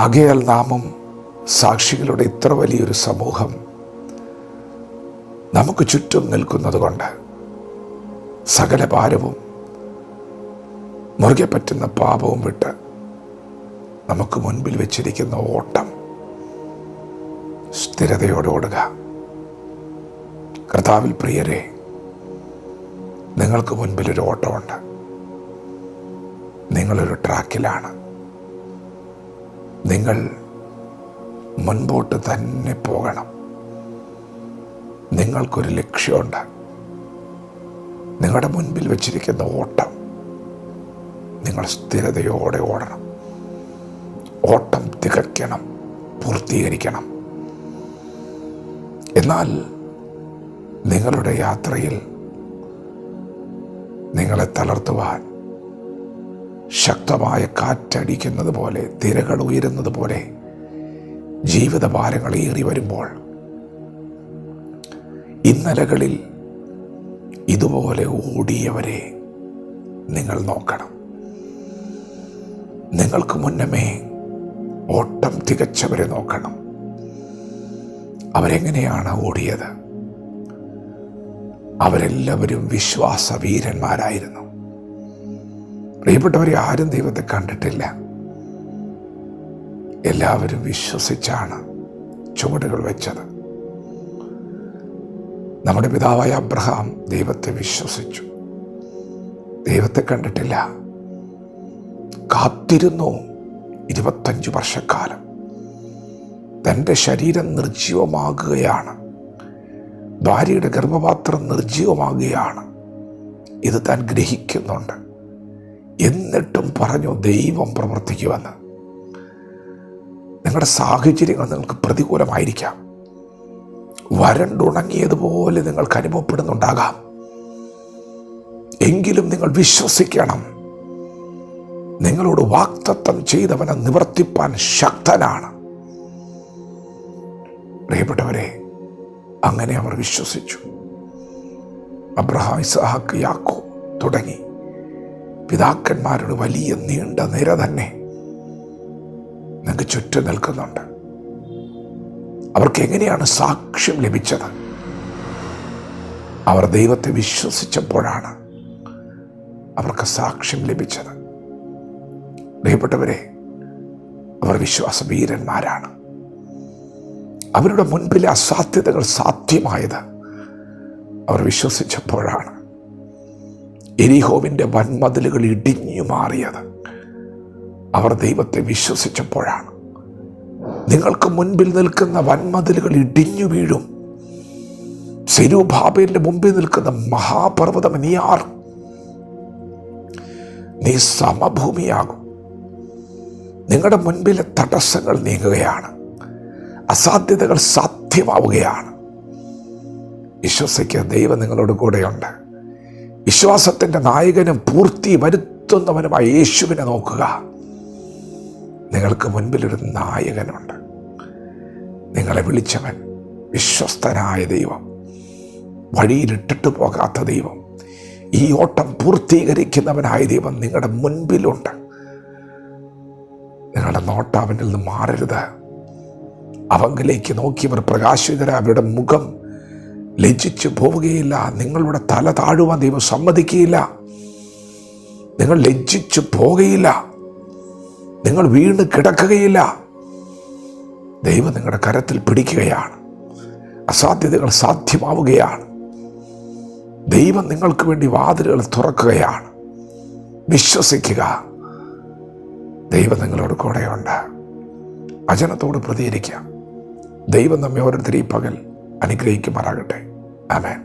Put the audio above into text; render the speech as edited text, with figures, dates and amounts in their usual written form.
ആകയാൽ നാമും സാക്ഷികളുടെ ഇത്ര വലിയൊരു സമൂഹം നമുക്ക് ചുറ്റും നിൽക്കുന്നത് കൊണ്ട് സകല ഭാരവും മുറുകെ പറ്റുന്ന പാപവും വിട്ട് നമുക്ക് മുൻപിൽ വെച്ചിരിക്കുന്ന ഓട്ടം സ്ഥിരതയോടെ ഓടുക. കർത്താവിൽ പ്രിയരെ, നിങ്ങൾക്ക് മുൻപിലൊരു ഓട്ടമുണ്ട്. നിങ്ങളൊരു ട്രാക്കിലാണ്. നിങ്ങൾ മുൻപോട്ട് തന്നെ പോകണം. നിങ്ങൾക്കൊരു ലക്ഷ്യമുണ്ട്. നിങ്ങളുടെ മുൻപിൽ വച്ചിരിക്കുന്ന ഓട്ടം നിങ്ങൾ സ്ഥിരതയോടെ ഓടണം. ഓട്ടം തികയ്ക്കണം, പൂർത്തീകരിക്കണം. എന്നാൽ നിങ്ങളുടെ യാത്രയിൽ നിങ്ങളെ തളർത്തുവാൻ ശക്തമായ കാറ്റടിക്കുന്നത് പോലെ, തിരകൾ ഉയരുന്നത് പോലെ ജീവിതഭാരങ്ങൾ ഏറി വരുമ്പോൾ ഇന്നലകളിൽ ഇതുപോലെ ഓടിയവരെ നിങ്ങൾ നോക്കണം. നിങ്ങൾക്ക് മുന്നമേ ഓട്ടം തികച്ചവരെ നോക്കണം. അവരെങ്ങനെയാണ് ഓടിയത്? അവരെല്ലാവരും വിശ്വാസവീരന്മാരായിരുന്നു. പ്രിയപ്പെട്ടവരെ, ആരും ദൈവത്തെ കണ്ടിട്ടില്ല. എല്ലാവരും വിശ്വസിച്ചാണ് ചുവടുകൾ വെച്ചത്. നമ്മുടെ പിതാവായ അബ്രഹാം ദൈവത്തെ വിശ്വസിച്ചു. ദൈവത്തെ കണ്ടിട്ടില്ല, കാത്തിരുന്നു 25 വർഷക്കാലം. തൻ്റെ ശരീരം നിർജീവമാകുകയാണ്, ഭാര്യയുടെ ഗർഭപാത്രം നിർജീവമാകുകയാണ്. ഇത് താൻ ഗ്രഹിക്കുന്നുണ്ട്. എന്നിട്ടും പറഞ്ഞു ദൈവം പ്രവർത്തിക്കുമെന്ന്. നിങ്ങളുടെ സാഹചര്യങ്ങൾ നിങ്ങൾക്ക് പ്രതികൂലമായിരിക്കാം. വരണ്ടുണങ്ങിയതുപോലെ നിങ്ങൾക്ക് അനുഭവപ്പെടുന്നുണ്ടാകാം. എങ്കിലും നിങ്ങൾ വിശ്വസിക്കണം. നിങ്ങളോട് വാഗ്ദത്തം ചെയ്തവനെ നിവർത്തിപ്പാൻ ശക്തനാണ്. പ്രിയപ്പെട്ടവരെ, അങ്ങനെ അവർ വിശ്വസിച്ചു. അബ്രഹാം, ഇസ്ഹാക്ക്, യാക്കോബ് തുടങ്ങി പിതാക്കന്മാരുടെ വലിയ നീണ്ട നിര തന്നെ നിങ്ങൾക്ക് ചുറ്റും നിൽക്കുന്നുണ്ട്. അവർക്ക് എങ്ങനെയാണ് സാക്ഷ്യം ലഭിച്ചത്? അവർ ദൈവത്തെ വിശ്വസിച്ചപ്പോഴാണ് അവർക്ക് സാക്ഷ്യം ലഭിച്ചത്. പ്രിയപ്പെട്ടവരെ, അവർ വിശ്വാസവീരന്മാരാണ്. അവരുടെ മുൻപിലെ അസാധ്യതകൾ സാധ്യമായത് അവർ വിശ്വസിച്ചപ്പോഴാണ്. എരിഹോവിൻ്റെ വൻമതിലുകൾ ഇടിഞ്ഞു മാറിയത് അവർ ദൈവത്തെ വിശ്വസിച്ചപ്പോഴാണ്. നിങ്ങൾക്ക് മുൻപിൽ നിൽക്കുന്ന വൻമതിലുകൾ ഇടിഞ്ഞു വീഴും. സെരുബ്ബാബേലിന്റെ മുമ്പിൽ നിൽക്കുന്ന മഹാപർവ്വതം നീ സമഭൂമിയാകും. നിങ്ങളുടെ മുൻപിലെ തടസ്സങ്ങൾ നീങ്ങുകയാണ്. അസാധ്യതകൾ സാധ്യമാവുകയാണ്. വിശ്വസിക്കുക, ദൈവം നിങ്ങളോട് കൂടെയുണ്ട്. വിശ്വാസത്തിൻ്റെ നായകനും പൂർത്തി വരുത്തുന്നവനുമായ യേശുവിനെ നോക്കുക. നിങ്ങൾക്ക് മുൻപിലൊരു നായകനുണ്ട്. നിങ്ങളെ വിളിച്ചവൻ വിശ്വസ്തനായ ദൈവം, വഴിയിലിട്ടിട്ട് പോകാത്ത ദൈവം, ഈ ഓട്ടം പൂർത്തീകരിക്കുന്നവനായ ദൈവം നിങ്ങളുടെ മുൻപിലുണ്ട്. നിങ്ങളുടെ നോട്ടം അവനിൽ നിന്ന് മാറരുത്. അവങ്കിലേക്ക് നോക്കിയവർ പ്രകാശിതരായ അവരുടെ മുഖം ലജ്ജിച്ചു പോവുകയില്ല. നിങ്ങളുടെ തല താഴുവാൻ ദൈവം സമ്മതിക്കുകയില്ല. നിങ്ങൾ ലജ്ജിച്ചു പോകുകയില്ല. നിങ്ങൾ വീണ് കിടക്കുകയില്ല. ദൈവം നിങ്ങളുടെ കരത്തിൽ പിടിക്കുകയാണ്. അസാധ്യതകൾ സാധ്യമാവുകയാണ്. ദൈവം നിങ്ങൾക്ക് വേണ്ടി വാതിലുകൾ തുറക്കുകയാണ്. വിശ്വസിക്കുക, ദൈവം നിങ്ങളോട് കൂടെയുണ്ട്. വചനത്തോട് പ്രതികരിക്കാം. ദൈവം നമ്മെ ഓരോരുത്തരെയും പകൽ അനുഗ്രഹിക്കുമാറാകട്ടെ. ആമേൻ.